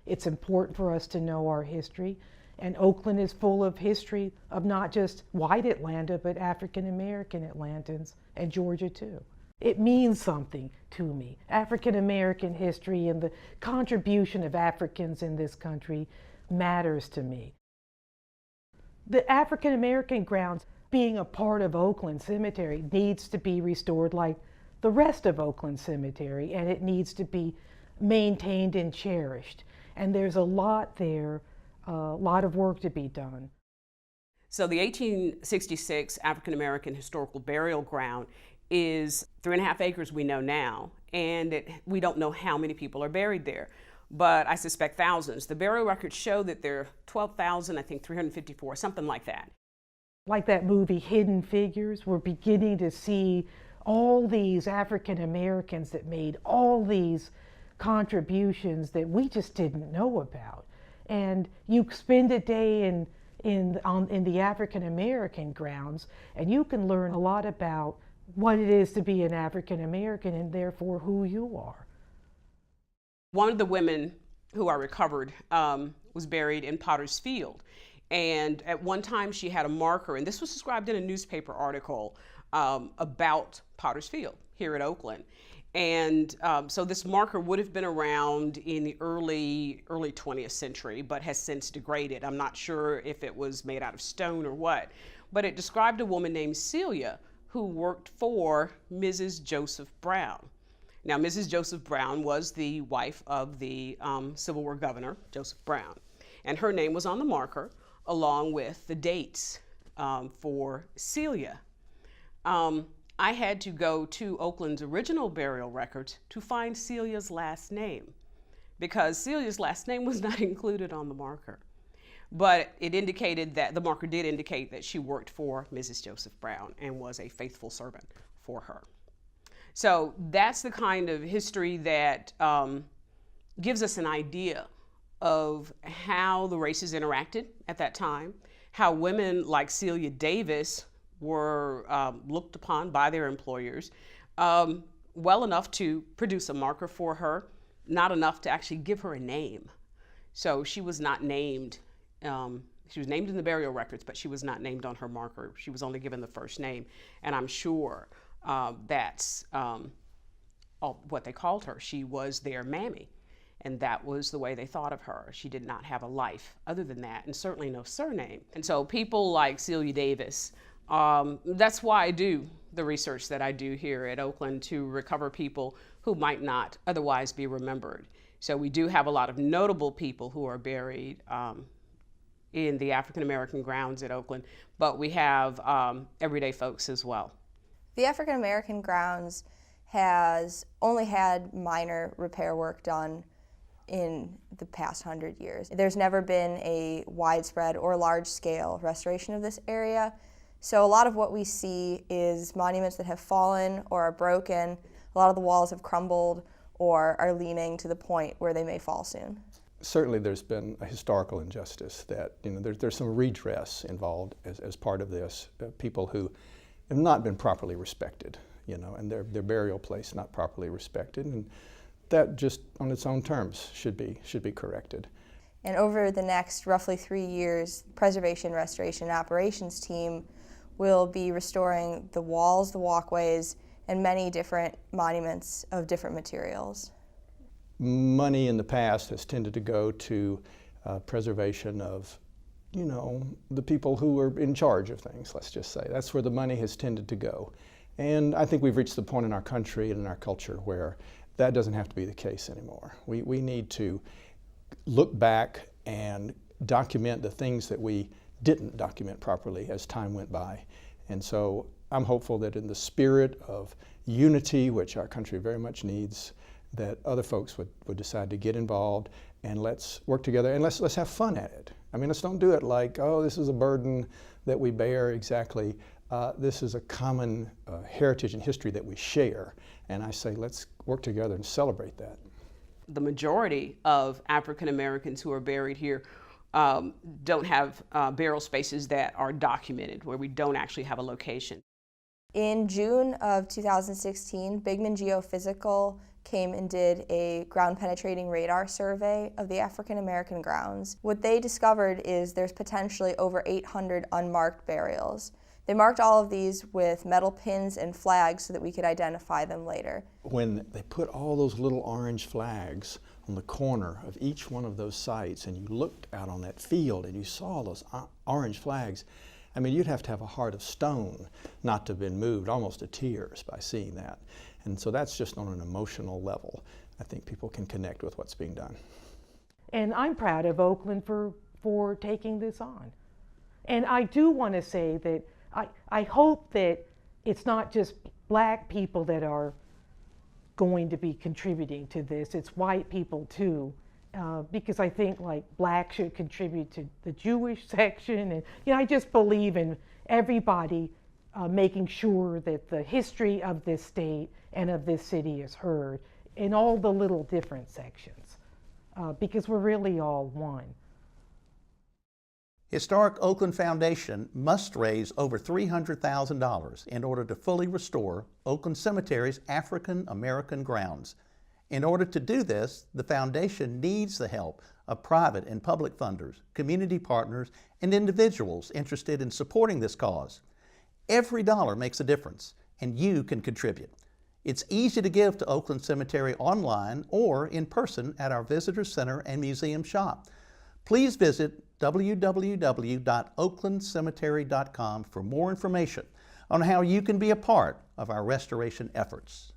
It's important for us to know our history. And Oakland is full of history of not just white Atlanta, but African American Atlantans, and Georgia too. It means something to me. African American history and the contribution of Africans in this country matters to me. The African American grounds, being a part of Oakland Cemetery, needs to be restored like the rest of Oakland Cemetery, and it needs to be maintained and cherished. And there's a lot there, a lot of work to be done. So the 1866 African American Historical Burial Ground is 3.5 acres we know now, and we don't know how many people are buried there, but I suspect thousands. The burial records show that there are 12,000, I think 354, something like that. Like that movie Hidden Figures, we're beginning to see all these African Americans that made all these contributions that we just didn't know about. And you spend a day in the African American grounds, and you can learn a lot about what it is to be an African American and therefore who you are. One of the women who I recovered was buried in Potter's Field. And at one time she had a marker, and this was described in a newspaper article about Potter's Field here at Oakland. And so this marker would have been around in the early 20th century, but has since degraded. I'm not sure if it was made out of stone or what, but it described a woman named Celia who worked for Mrs. Joseph Brown. Now, Mrs. Joseph Brown was the wife of the Civil War governor, Joseph Brown, and her name was on the marker along with the dates for Celia. I had to go to Oakland's original burial records to find Celia's last name, because Celia's last name was not included on the marker. But it indicated that, the marker did indicate that she worked for Mrs. Joseph Brown and was a faithful servant for her. So that's the kind of history that gives us an idea of how the races interacted at that time, how women like Celia Davis were looked upon by their employers well enough to produce a marker for her, not enough to actually give her a name. So she was not named, she was named in the burial records, but she was not named on her marker. She was only given the first name, and I'm sure that's what they called her. She was their mammy, and that was the way they thought of her. She did not have a life other than that, and certainly no surname. And so people like Celia Davis, that's why I do the research that I do here at Oakland, to recover people who might not otherwise be remembered. So we do have a lot of notable people who are buried in the African American grounds at Oakland, but we have everyday folks as well. The African American grounds has only had minor repair work done in the past 100 years. There's never been a widespread or large-scale restoration of this area. So a lot of what we see is monuments that have fallen or are broken. A lot of the walls have crumbled or are leaning to the point where they may fall soon. Certainly there's been a historical injustice that, there's some redress involved as part of this. People who have not been properly respected, and their burial place not properly respected, and that just on its own terms should be corrected. And over the next roughly 3 years, Preservation, Restoration, and Operations team will be restoring the walls, the walkways, and many different monuments of different materials. Money in the past has tended to go to preservation of, the people who are in charge of things, let's just say. That's where the money has tended to go. And I think we've reached the point in our country and in our culture where that doesn't have to be the case anymore. We need to look back and document the things that we didn't document properly as time went by. And so I'm hopeful that in the spirit of unity, which our country very much needs, that other folks would decide to get involved, and let's work together, and let's have fun at it. I mean, let's don't do it like, oh, this is a burden that we bear. Exactly. This is a common heritage and history that we share, and I say let's work together and celebrate that. The majority of African Americans who are buried here don't have burial spaces that are documented, where we don't actually have a location. In June of 2016, Bigman Geophysical came and did a ground penetrating radar survey of the African American grounds. What they discovered is there's potentially over 800 unmarked burials. They marked all of these with metal pins and flags so that we could identify them later. When they put all those little orange flags on the corner of each one of those sites, and you looked out on that field and you saw those orange flags, I mean, you'd have to have a heart of stone not to have been moved almost to tears by seeing that. And so that's just on an emotional level. I think people can connect with what's being done. And I'm proud of Oakland for taking this on. And I do want to say that I hope that it's not just black people that are going to be contributing to this, it's white people too. Because I think like black should contribute to the Jewish section, and I just believe in everybody making sure that the history of this state and of this city is heard in all the little different sections, because we're really all one. Historic Oakland Foundation must raise over $300,000 in order to fully restore Oakland Cemetery's African American grounds. In order to do this, the foundation needs the help of private and public funders, community partners, and individuals interested in supporting this cause. Every dollar makes a difference, and you can contribute. It's easy to give to Oakland Cemetery online or in person at our Visitor Center and Museum shop. Please visit www.oaklandcemetery.com for more information on how you can be a part of our restoration efforts.